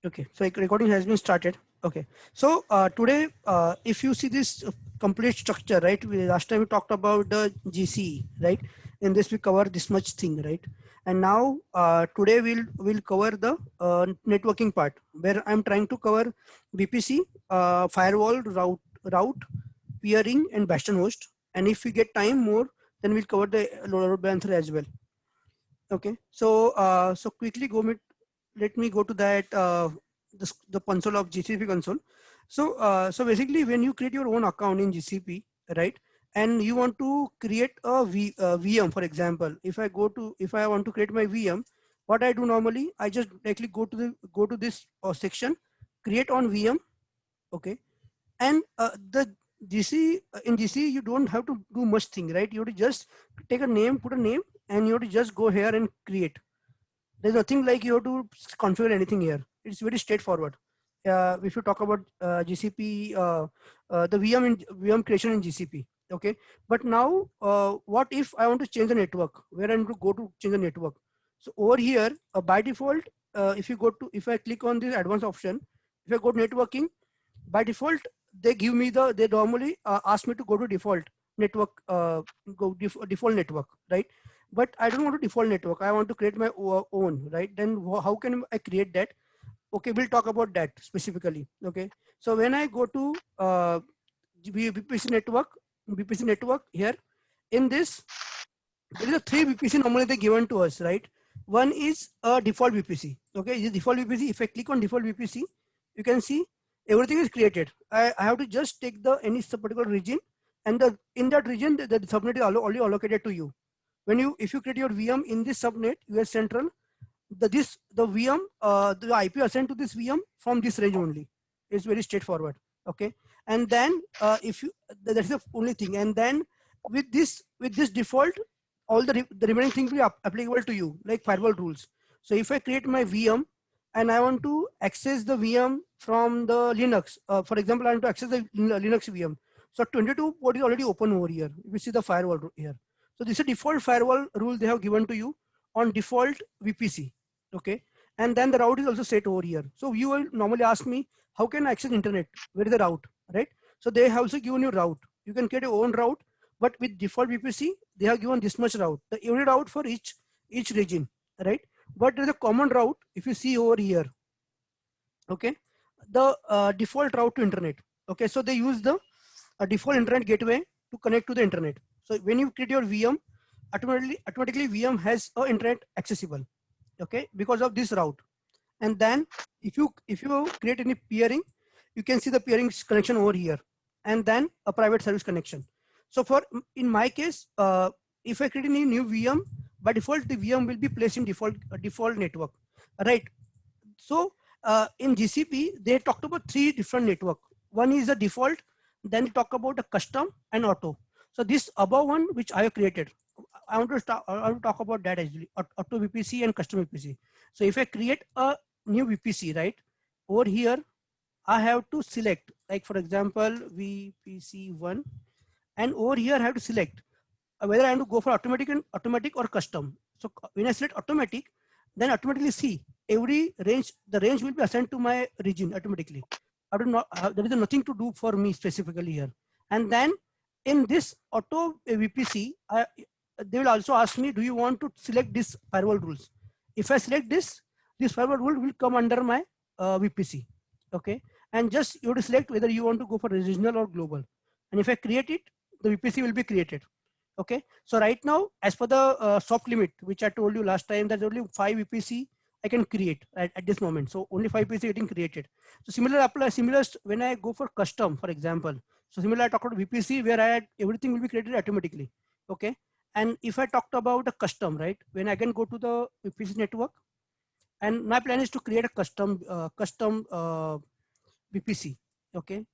Okay, so recording has been started. Okay, so today, if you see this complete structure, right? Last time we talked about the GCE, right? In this we cover this much thing, right? And now today we'll cover the networking part, where I'm trying to cover VPC, firewall, route, peering, and bastion host. And if we get time more, then we'll cover the load balancer as well. Okay, so so quickly let me go to that the console of GCP console. So so basically, when you create your own account in GCP, right, and you want to create a VM, for example, if I want to create my VM, what I do normally, I just directly go to this section, create on VM. Okay, and the GC in GC you don't have to do much thing, right? You have to just take a name, put a name, and you have to just go here and create. There's nothing like you have to configure anything here. It's very straightforward. If you talk about GCP, the VM creation in GCP, okay. But now, what if I want to change the network? Where I'm to go to change the network? So over here, by default, if I click on this advanced option, if I go to networking, by default they normally ask me to go to default network, default network, right? But I don't want to default network, I want to create my own, right? Then how can I create that? Okay, we'll talk about that specifically. Okay, so when I go to VPC network here, in this there is a three VPC normally they given to us, right? One is a default VPC. Okay, this default VPC. If I click on default VPC, you can see everything is created. I have to just take the any particular region, and in that region the subnet is already allocated to you. When you if you create your VM in this subnet US Central, the VM the IP assigned to this VM from this range only. It's very straightforward. Okay, and then if you that's the only thing. And then with this default, all the remaining things will be applicable to you, like firewall rules. So if I create my VM and I want to access the VM from the Linux, for example, I want to access the Linux VM. So 22 port is already open over here. We see the firewall here. So this is a default firewall rule they have given to you on default VPC. Okay, and then the route is also set over here. So you will normally ask me, how can I access internet? Where is the route, right? So they have also given you route. You can create your own route, but with default VPC, they have given this much route, the every route for each region, right? But there is a common route. If you see over here, okay, the default route to internet. Okay, so they use the default internet gateway to connect to the internet. So when you create your VM, automatically VM has a internet accessible, okay, because of this route. And then if you create any peering, you can see the peering connection over here, and then a private service connection. So for in my case, if I create any new VM, by default the VM will be placed in default network, right? So in GCP they talked about three different network. One is the default, then they talk about the custom and auto. So this above one which I have created, I want to talk about that actually, auto VPC and custom VPC. So if I create a new VPC, right, over here I have to select, like for example VPC1, and over here I have to select whether I want to go for automatic or custom. So when I select automatic, then automatically see every range, the range will be assigned to my region automatically. I do not there is nothing to do for me specifically here. And then in this auto VPC, they will also ask me, do you want to select this firewall rules? If I select this firewall rule will come under my VPC. Okay, and just you have to select whether you want to go for regional or global. And if I create it, the VPC will be created. Okay, so right now, as per the soft limit, which I told you last time, that only 5 VPC I can create at this moment. So only 5 VPC getting created. So similar when I go for custom, for example. So similar I talked about VPC where I had everything will be created automatically. Okay, and if I talked about the custom, right, when I can go to the VPC network, and my plan is to create a custom VPC. Okay,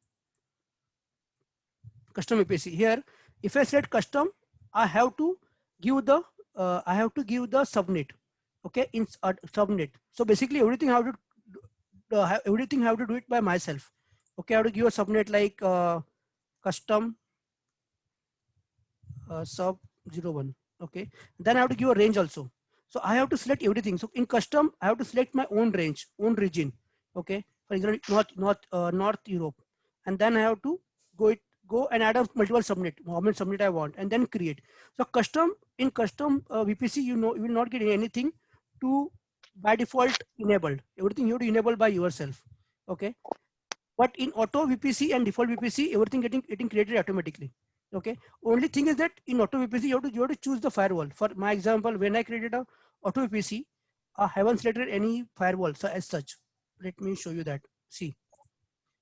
custom VPC here. If I select custom, I have to give the subnet. Okay, in subnet. So basically everything I have to everything I have to do it by myself. Okay, I have to give a subnet like custom sub 01. Okay, then I have to give a range also. So I have to select everything. So in custom, I have to select my own range, own region. Okay, for example, North Europe, and then I have to go and add a multiple subnet, how many subnet I want, and then create. So custom VPC, you will not get anything to by default enabled. Everything you have to enable by yourself. Okay, but in auto VPC and default VPC, everything getting created automatically. Okay, only thing is that in auto VPC you have to choose the firewall. For my example, when I created a auto VPC, I haven't selected any firewall so as such. Let me show you that. See,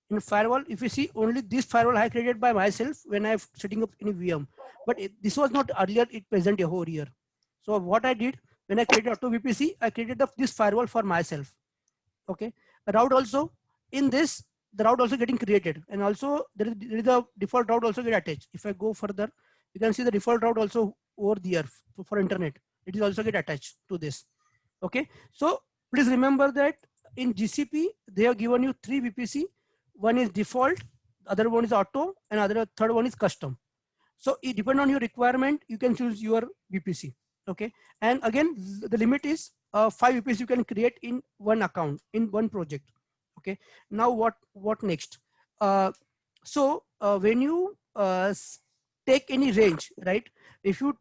in firewall, if you see, only this firewall I created by myself when I'm setting up any VM, but this was not earlier it present over here. So what I did when I created auto VPC, I created this firewall for myself. Okay, a route also, in this the route also getting created, and also there is a default route also get attached. If I go further, you can see the default route also over there for internet, it is also get attached to this. Okay, so please remember that in GCP they have given you 3 VPC. One is default, other one is auto, and third one is custom. So it depend on your requirement, you can choose your VPC. Okay, and again the limit is 5 VPC you can create in one account, in one project. Okay, now what next? When you take any range, right? If you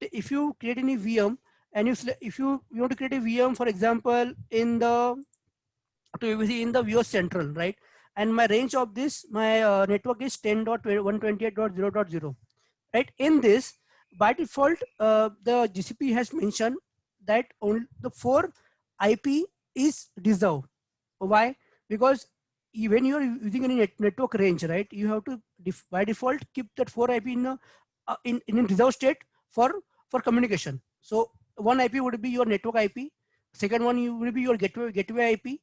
create any VM, and if you want to create a VM, for example, in the VPC Central, right? And my range of this, my network is 10.128.0.0, right? In this, by default, the GCP has mentioned that only the 4 IP is reserved. Why? Because when you are using any network range, right, you have to by default keep that 4 IP in reserved state for communication. So one IP would be your network IP, second one will be your gateway IP,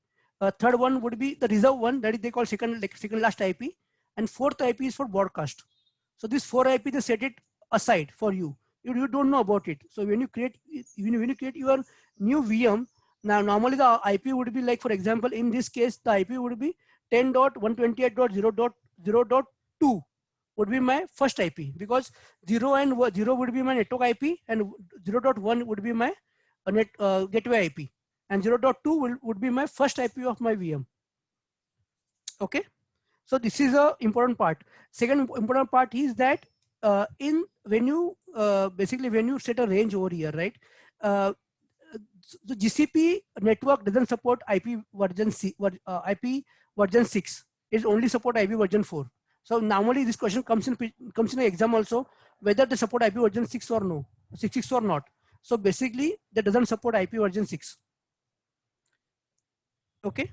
third one would be the reserve one, that is they call second last IP, and fourth IP is for broadcast. So this 4 IP they set it aside for you. You don't know about it. So when you create your new VM, now normally the IP would be like, for example, in this case the IP would be 10.128.0.0.2 would be my first IP, because 0 would be my network IP, and 0.1 would be my gateway IP, and 0.2 would be my first IP of my VM. Okay, so this is a important part. Second important part is that basically when you set a range over here, right, the GCP network doesn't support IP version IP version 6. It only support IP version 4. So normally this question comes in an exam also, whether they support IP version 6 or no, 6 or not. So basically that doesn't support IP version 6. Okay,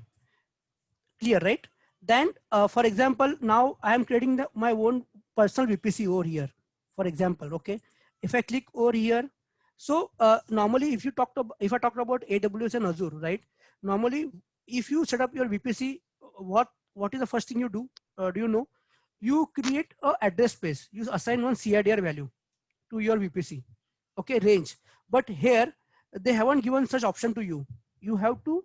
clear, right? Then for example, now I am creating my own personal VPC over here, for example. Okay, if I click over here, so normally if I talked about AWS and Azure, right? Normally if you set up your VPC, what is the first thing you do? Do you know? You create a address space, you assign one CIDR value to your VPC, okay, range. But here they haven't given such option to you. You have to,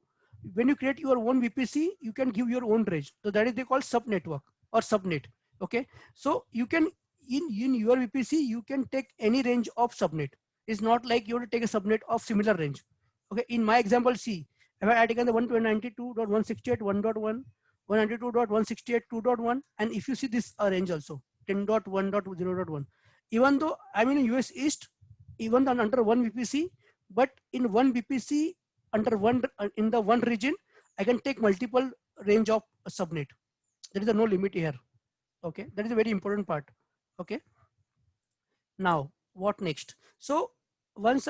when you create your own VPC, you can give your own range. So that is they call sub network or subnet. Okay, so you can in your VPC you can take any range of subnet. It's not like you have to take a subnet of similar range. Okay, in my example, see, if I had taken the 192.168.1.1, 192.168.2.1, and if you see this range also 10.1.0.1, even though I'm in US East, even under one VPC, but in one VPC under one in the one region, I can take multiple range of subnet. There is no limit here. Okay, that is a very important part. Okay, now what next? So once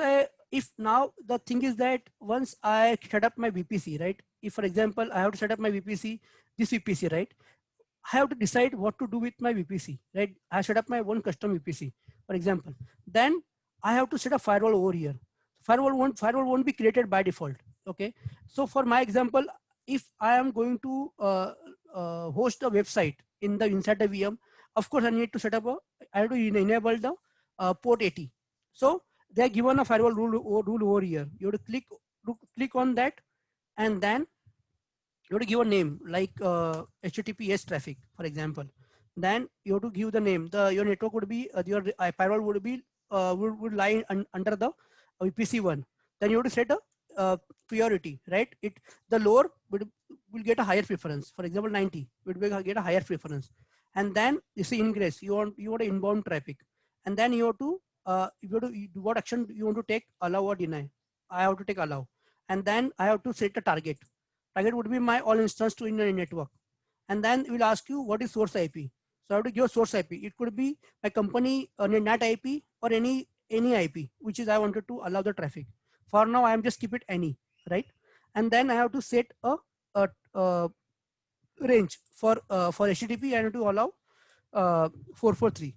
if now the thing is that once I set up my VPC, right? If for example I have to set up my VPC, this VPC, right? I have to decide what to do with my VPC, right? I set up my own custom VPC, for example. Then I have to set a firewall over here. Firewall won't be created by default. Okay. So for my example, if I am going to host a website inside the VM, of course I need to set up I have to enable the port 80. So they are given a firewall rule over here. You have to click on that, and then you have to give a name like HTTPS traffic, for example. Then you have to give the name. Your network would be your firewall would be would lie under the VPC one. Then you have to set a priority, right? The lower would will get a higher preference. For example, 90 will get a higher preference. And then you see ingress, you want inbound traffic. And then you have to, what action you want to take, allow or deny. I have to take allow. And then I have to set a target. Target would be my all instance to in a network. And then it will ask you what is source IP. So I have to give source IP. It could be my company NAT IP or any IP, which is I wanted to allow the traffic. For now, I am just keep it any, right? And then I have to set a range for HTTP. I have to allow 443.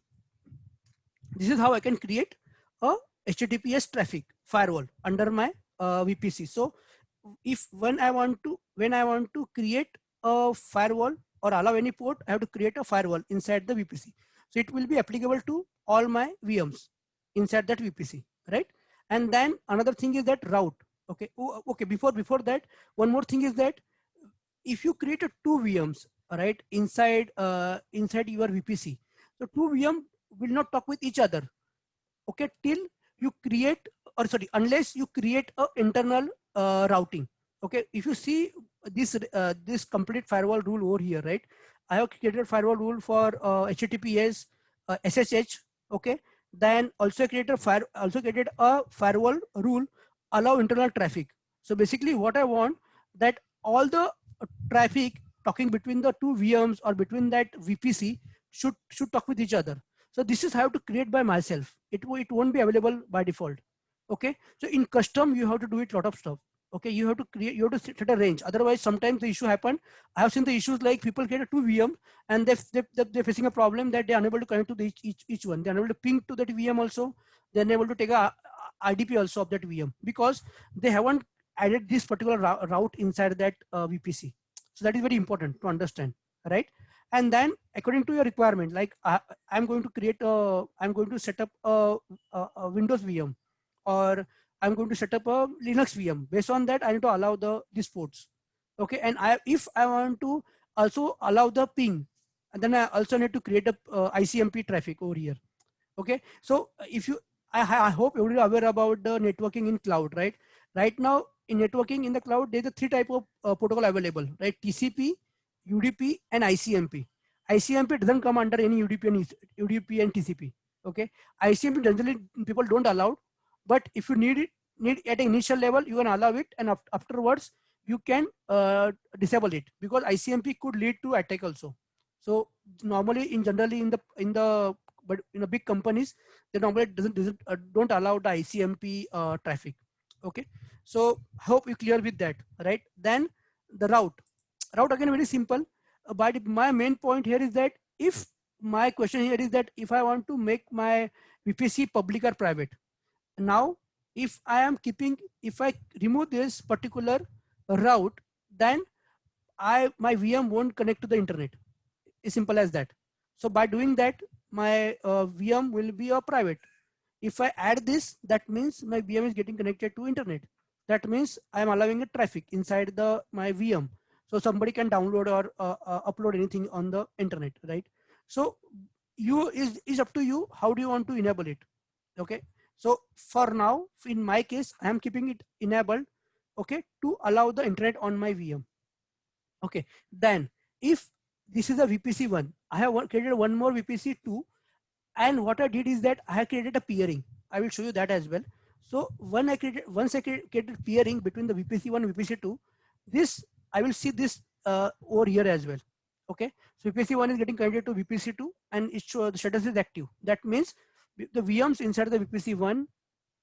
This is how I can create a HTTPS traffic firewall under my VPC. So if when I want to create a firewall or allow any port, I have to create a firewall inside the VPC. So it will be applicable to all my VMs inside that VPC, right? And then another thing is that route. Okay. Okay. Before that, one more thing is that if you create a two VMs, right, inside your VPC, so two VM will not talk with each other. Okay, till you create, or sorry, unless you create a internal routing. Okay, if you see this complete firewall rule over here, right? I have created firewall rule for HTTPS, SSH. Okay, then also created a firewall rule allow internal traffic. So basically, what I want that all the traffic talking between the two VMs or between that VPC should talk with each other. So this is how to create by myself. It won't be available by default. Okay. So in custom, you have to do it lot of stuff. Okay. You have to set a range. Otherwise, sometimes the issue happen. I have seen the issues like people create a two VM and they're facing a problem that they're unable to connect to each one. They're unable to ping to that VM also. They're unable to take a IDP also of that VM because they haven't added this particular route inside that VPC. So that is very important to understand, right? And then according to your requirement, like I'm going to set up a Windows VM, or I'm going to set up a Linux VM. Based on that, I need to allow these ports. Okay, and if I want to also allow the ping, and then I also need to create a ICMP traffic over here. Okay, so if you, I hope everybody are aware about the networking in cloud, right? Right now in networking in the cloud, there's a three type of protocol available, right? TCP, UDP, and ICMP. ICMP doesn't come under any UDP and TCP. Okay, ICMP generally people don't allow, but if you need at an initial level, you can allow it, and afterwards you can disable it because ICMP could lead to attack also. So normally, generally in the but in a big companies, they normally don't allow the ICMP traffic. Okay, so hope you clear with that, right? Then the route again very simple. But my main point here is that if my question here is that if I want to make my VPC public or private, now if I remove this particular route, then my VM won't connect to the internet. As simple as that. So by doing that, my VM will be a private. If I add this, that means my VM is getting connected to internet. That means I'm allowing a traffic inside my VM. So somebody can download or upload anything on the internet, right? So is up to you. How do you want to enable it? Okay. So for now, in my case, I am keeping it enabled, okay, to allow the internet on my VM. Okay. Then if this is a VPC 1, I have created one more VPC 2, and what I did is that I have created a peering. I will show you that as well. So once I created peering between the VPC 1 and VPC 2, this I will see this over here as well. Okay, so VPC 1 is getting connected to VPC 2 and it shows the status is active. That means the VMs inside the VPC 1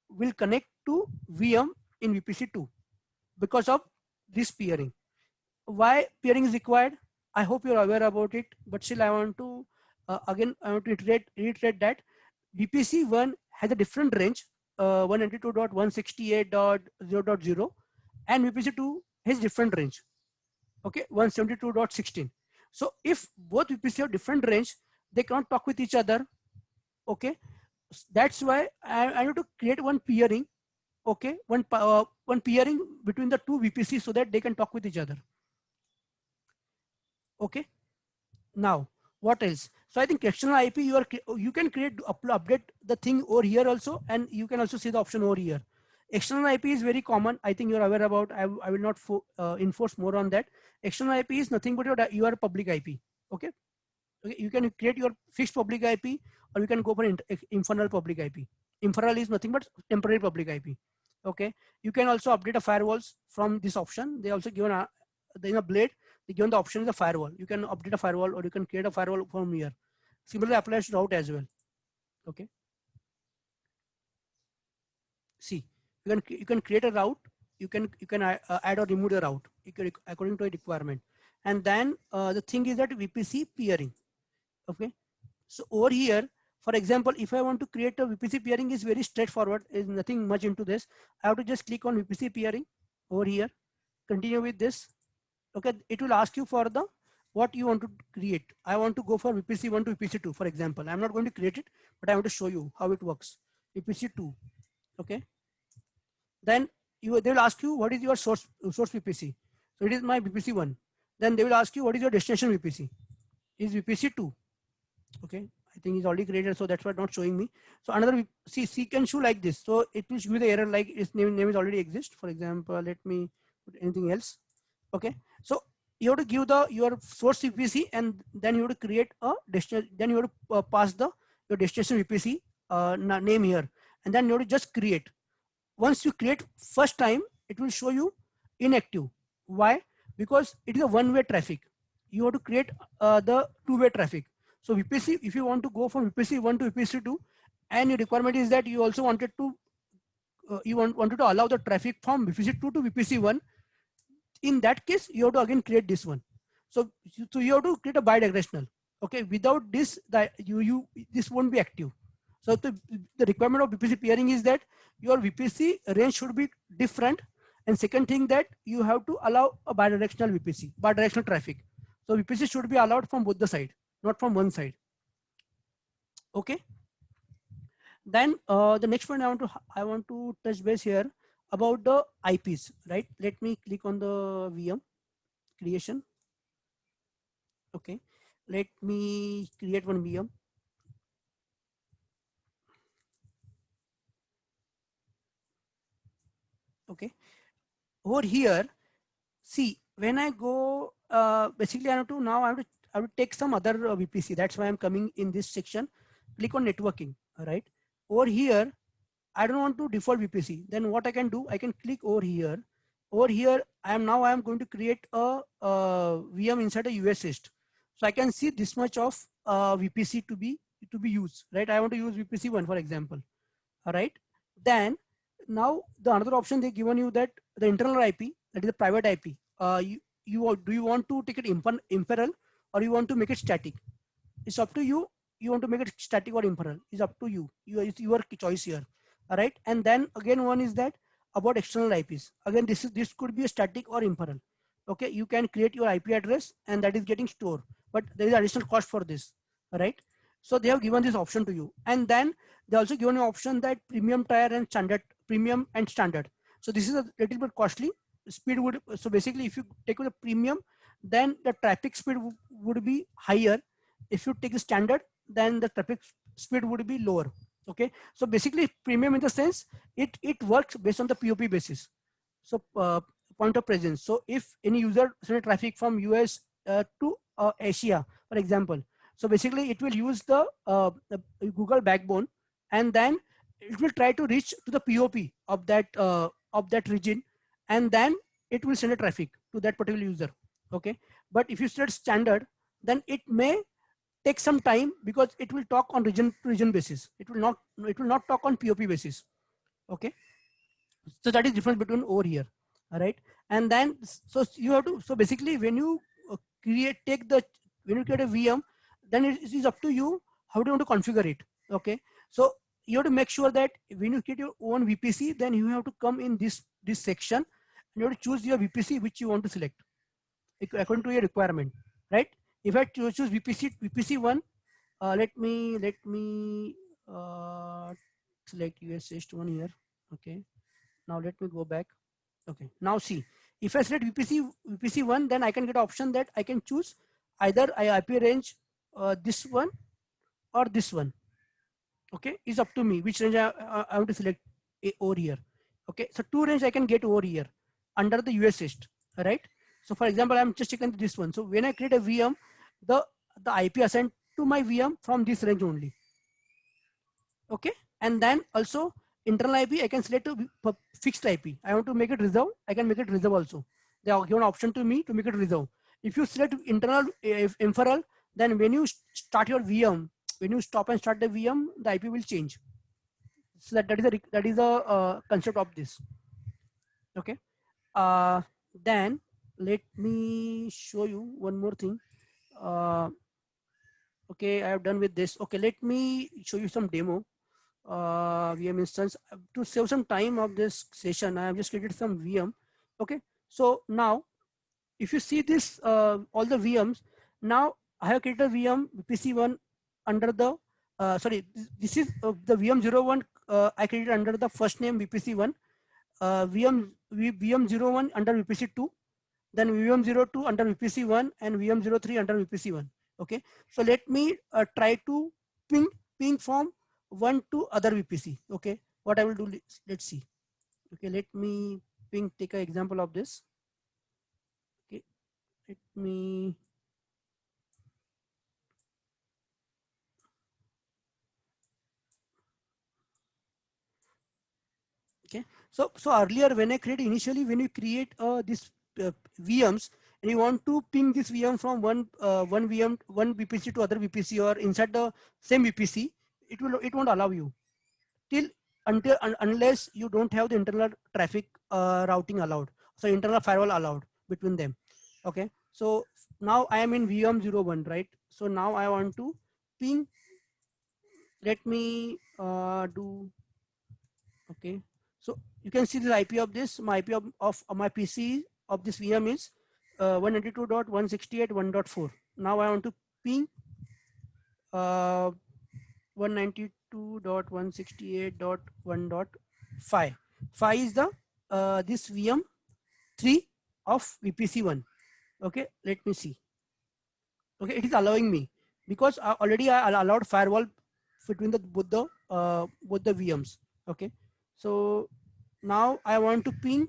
will connect to VM in VPC 2 because of this peering. Why peering is required? I hope you're aware about it, but still I want to again I want to reiterate that VPC 1 has a different range, 192.168.0.0, and VPC 2 has different range, okay, 172.16. So if both VPC have different range, they cannot talk with each other. Okay, that's why I need to create one peering. Okay, one peering between the two VPC so that they can talk with each other. Okay, now what else? So I think external IP you can create update the thing over here also, and you can also see the option over here. External IP is very common. I think you're aware about. I will not enforce more on that. External IP is nothing but your public IP. Okay. Okay. You can create your fixed public IP, or you can go for infernal public IP. Infernal is nothing but temporary public IP. Okay. You can also update a firewalls from this option. They also given in a blade. They given the option is a firewall. You can update a firewall, or you can create a firewall from here. Similarly applies to route as well. Okay. See, you can create a route. You can add or remove the route according to a requirement. And then the thing is that VPC peering. Okay. So over here, for example, if I want to create a VPC peering, is very straightforward. Is nothing much into this. I have to just click on VPC peering over here. Continue with this. Okay. It will ask you for the what you want to create. I want to go for VPC 1 to VPC 2, for example. I'm not going to create it, but I want to show you how it works. VPC 2. Okay. Then they will ask you what is your source VPC. So it is my VPC 1. Then they will ask you what is your destination VPC. Is VPC 2. Okay. I think it's already created, so that's why not showing me. So another C can show like this. So it will show the error like its name is already exist. For example, let me put anything else. Okay. So you have to give your source VPC, and then you have to create a destination. Then you have to pass your destination VPC name here, and then you have to just create. Once you create first time, it will show you inactive. Why? Because it is a one-way traffic. You have to create the two-way traffic. So VPC, if you want to go from VPC 1 to VPC 2, and your requirement is that you also wanted to wanted to allow the traffic from VPC 2 to VPC 1. In that case, you have to again create this one. So you have to create a bidirectional. Okay, without this, this won't be active. So the requirement of VPC peering is that your VPC range should be different. And second thing, that you have to allow a bidirectional VPC, bidirectional traffic. So VPC should be allowed from both the side, not from one side. Okay. Then the next point I want to touch base here about the IPs, right? Let me click on the VM creation. Okay. Let me create one VM. Okay. Over here, see, when I go, basically I have to take some other VPC. That's why I'm coming in this section. Click on networking. All right. Over here, I don't want to default VPC. Then what I can do, I can click over here. Over here, I am going to create a VM inside a US host. So I can see this much of VPC to be used, right? I want to use VPC 1, for example. All right. Then now the another option they given you, that the internal IP, that is the private IP. Do you want to take it imperial, or you want to make it static? It's up to you. You want to make it static or imperial? It's up to you. It's your choice here. All right. And then again, one is that about external IPs. Again, this could be a static or imperial. Okay. You can create your IP address, and that is getting stored, but there is additional cost for this. All right. So they have given this option to you, and then they also given an option that premium tier and standard, premium and standard. So this is a little bit costly. Speed would, so basically if you take the premium, then the traffic speed would be higher. If you take the standard, then the traffic speed would be lower. Okay. So basically premium in the sense it works based on the POP basis. So point of presence. So if any user send traffic from US to Asia, for example, so basically it will use the Google backbone, and then it will try to reach to the POP of that region, and then it will send a traffic to that particular user. Okay. But if you set standard, then it may take some time, because it will talk on region to region basis. It will not talk on POP basis. Okay. So that is difference between over here. All right. And then so you have to, so basically when you create a VM, then it is up to you how do you want to configure it. Okay. So you have to make sure that when you create your own VPC, then you have to come in this section, and you have to choose your VPC which you want to select according to your requirement, right? If I choose VPC 1, let me select US host 1 here. Okay. Now let me go back. Okay. Now see, if I select VPC 1, then I can get an option that I can choose either IP range this one or this one. Okay. It's up to me which range I want to select over here. Okay, so two range I can get over here under the US East, right? So for example, I'm just checking this one. So when I create a VM, the IP assigned to my VM from this range only. Okay, and then also internal IP I can select a fixed IP. I want to make it reserve, I can make it reserve also. They are given option to me to make it reserve. If you select internal inferral, then when you start your VM, when you stop and start the VM, the IP will change. So that is the concept of this. Okay, then let me show you one more thing. Okay, I have done with this. Okay, let me show you some demo. VM instance to save some time of this session. I have just created some VM. Okay, so now if you see this all the VMs, now I have created a VM VPC1 under the sorry, this is the VM01 I created under the first name VPC1, VM01 under VPC2, then VM02 under VPC1 and VM03 under VPC1. Okay, so let me try to ping from one to other VPC. Okay, what I will do, let's see. Okay, let me take an example of this. Okay, let me okay. So earlier when I create initially, when you create this VMs and you want to ping this VM from one VM, one VPC to other VPC or inside the same VPC, it won't allow you till unless you don't have the internal traffic routing allowed, so internal firewall allowed between them. Okay, so now I am in VM01, right? So now I want to ping. Let me do. Okay, so you can see the IP of this. My IP of my PC of this VM is 192.168.1.4. Now I want to ping 192.168.1.5. 5 is the this VM3 of VPC1. Okay, let me see. Okay, it is allowing me because already I allowed firewall between the both the VMs. Okay, so now I want to ping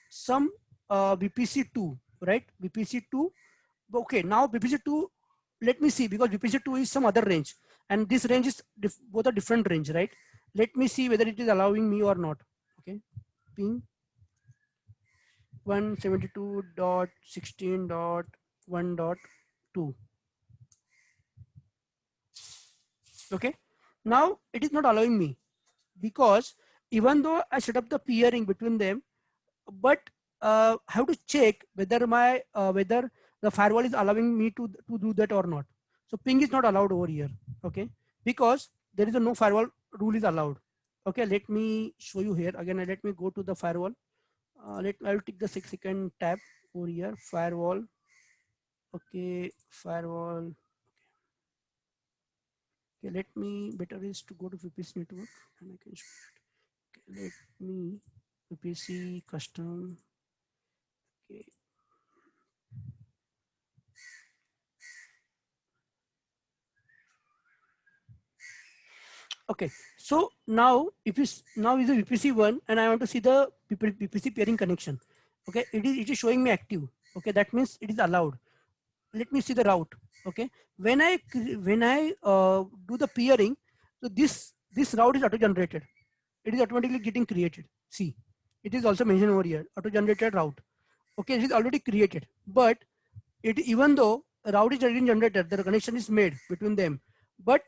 some VPC2, right? VPC2. Okay, now VPC2, let me see, because VPC2 is some other range and this range is both a different range, right? Let me see whether it is allowing me or not. Okay, ping 172.16.1.2. Okay, now it is not allowing me because even though I set up the peering between them, but I have to check whether my whether the firewall is allowing me to do that or not. So ping is not allowed over here. Okay, because there is a no firewall rule is allowed. Okay, let me show you here again. Let me go to the firewall. I will take the 6-second tab over here. Firewall. Okay, firewall. Okay, let me, better is to go to VPC network and I can show it. Okay, let me VPC custom. Okay. Okay, so now if you now is a VPC1 and I want to see the VPC peering connection. Okay, it is showing me active. Okay, that means it is allowed. Let me see the route. Okay, when I do the peering, so this route is auto generated. It is automatically getting created. See, it is also mentioned over here, auto generated route. Okay, it is already created, but it, even though a route is already generated, the connection is made between them, but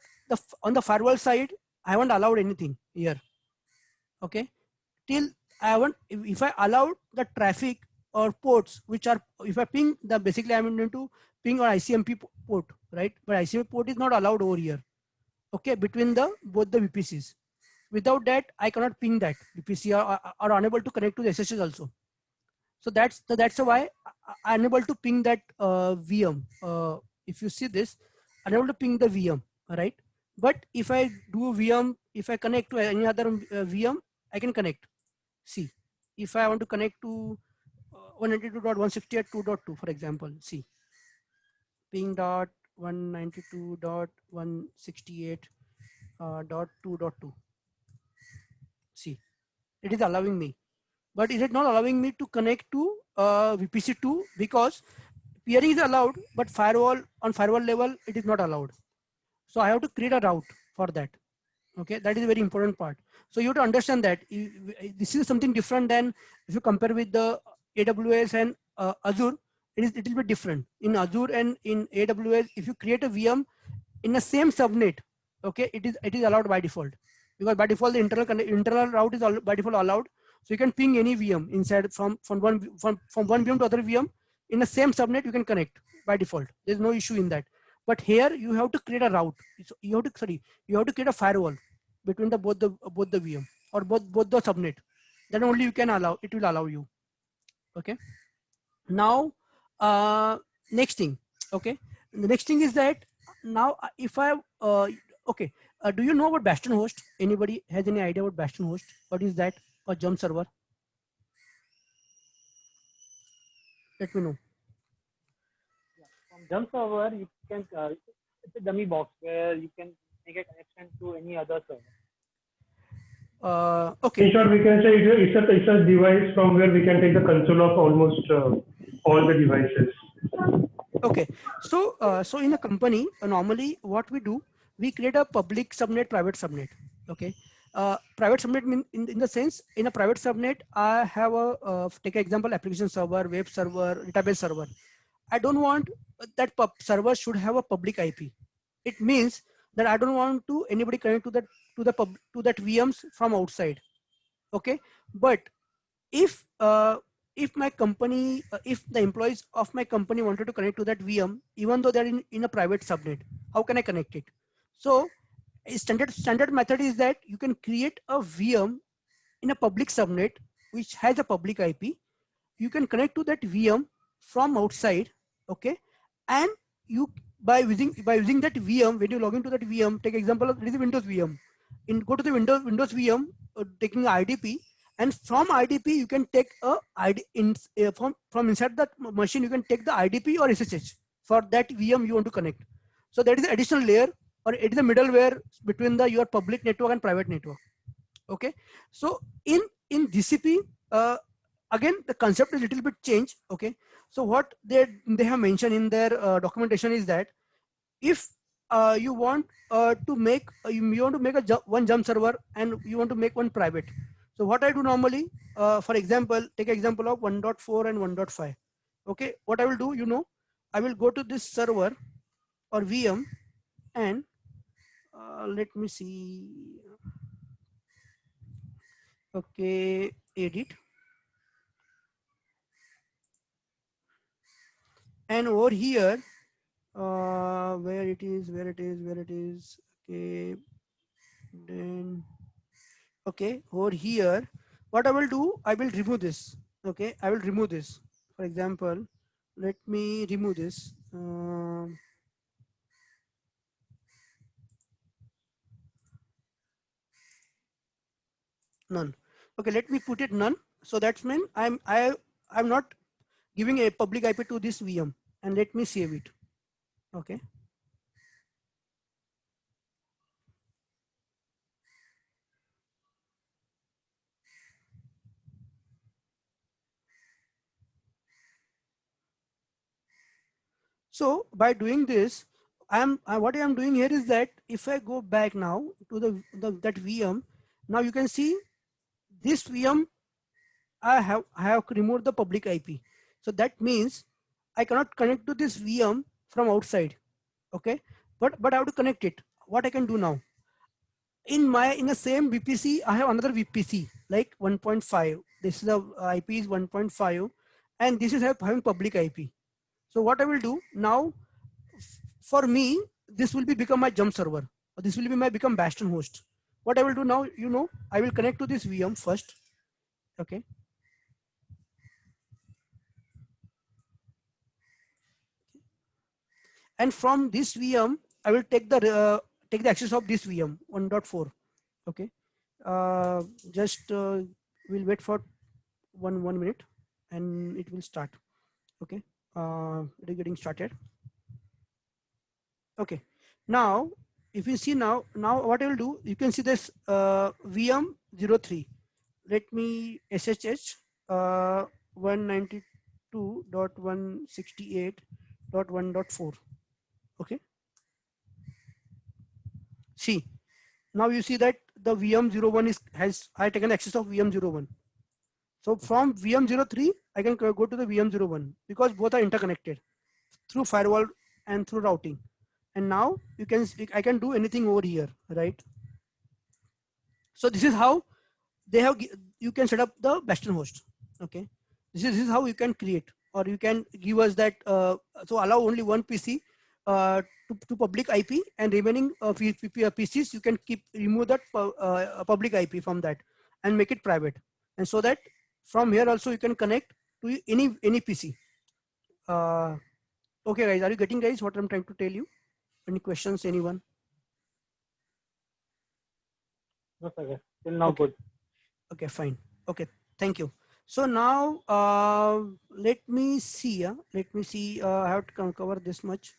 on the firewall side I haven't allowed anything here. Okay, till I haven't, if I allowed the traffic or ports which are, if I ping the, basically I'm going to ping on ICMP port, right? But ICMP port is not allowed over here. Okay, between the both the VPCs. Without that I cannot ping that VPC, are unable to connect to the SSH also. So that's why I'm unable to ping that VM. If you see this, unable to ping the VM, right? But if I do VM, if I connect to any other VM, I can connect. See, if I want to connect to 192.168.2.2, for example, see, ping dot 192.168 dot 2.2. See, It is allowing me, but it is not allowing me to connect to VPC2 because peering is allowed, but firewall on firewall level it is not allowed. So I have to create a route for that. Okay, that is a very important part. So you have to understand that this is something different than if you compare with the AWS and Azure. It is a little bit different. In Azure and in AWS, if you create a VM in the same subnet, okay, it is allowed by default, because by default the internal route is by default allowed. So you can ping any VM inside from one VM to other VM in the same subnet. You can connect by default. There's no issue in that. But here you have to create a route. So you have to create a firewall between the both the VM or both the subnet. Then only you can allow it will allow you. Okay. Now next thing. Okay, the next thing is that now if I okay, do you know about Bastion host? Anybody has any idea about Bastion host? What is that? Or Jump server? Let me know. From Jump server, you can it's a dummy box where you can make a connection to any other server. Okay. In short, we can say it's a device from where we can take the control of almost all the devices. Okay, so so in a company, normally what we do, we create a public subnet, private subnet. Okay, private subnet mean in the sense, in a private subnet, I have a take an example, application server, web server, database server. I don't want that server should have a public IP. It means that I don't want to anybody connect to that to that VMs from outside. Okay, but if my company if the employees of my company wanted to connect to that VM, even though they're in a private subnet, how can I connect it? So a standard method is that you can create a VM in a public subnet which has a public IP. You can connect to that VM from outside. Okay, and you by using that VM, when you log into that VM, take example of this is Windows VM. Go to the Windows VM, taking IDP, and from IDP you can take a ID from inside that machine. You can take the IDP or SSH for that VM you want to connect. So that is an additional layer, or it is a middleware between the your public network and private network. Okay, so in GCP, again the concept is a little bit changed. Okay, so what they have mentioned in their documentation is that if you want to make you want to make one Jump server and you want to make one private. So what I do normally, for example, take example of 1.4 and 1.5. Okay, what I will do, I will go to this server or VM and let me see. Okay, edit, and over here where it is okay, then okay, over here what I will do, I will remove this. Okay, I will remove this. For example, let me remove this. None. Okay, let me put it none. So that's mean I'm not giving a public IP to this VM, and let me save it. Okay. So by doing this, what I am doing here is that if I go back now to that VM, now you can see this VM I have removed the public IP. So that means I cannot connect to this VM from outside. Okay, but I have to connect it. What I can do now, in the same VPC, I have another VPC like 1.5. This is the IP is 1.5, and this is having public IP. So what I will do now, for me, this will become my Jump server. This will be my become Bastion host. What I will do now, I will connect to this VM first. Okay. And from this VM, I will take the access of this VM 1.4. Okay. Just we'll wait for one minute, and it will start. Okay. It is getting started. Okay. Now, if you see now what I will do, you can see this VM 03. let me SSH 192.168.1.4. Okay. See, now you see that the VM01 has I taken access of VM01. So from VM03, I can go to the VM01 because both are interconnected through firewall and through routing. And now I can do anything over here, right? So this is how you can set up the Bastion host. Okay, this is how you can create, or you can give us that. So allow only one PC to public IP, and remaining PCs you can remove that public IP from that and make it private, and so that from here also you can connect to any PC. Okay, guys, are you getting, guys, what I'm trying to tell you? Any questions, anyone? No, sir. Till now, Okay. good. Okay, fine. Okay, thank you. So now let me see. Let me see. I have to cover this much.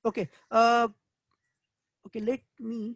Okay. Okay. Let me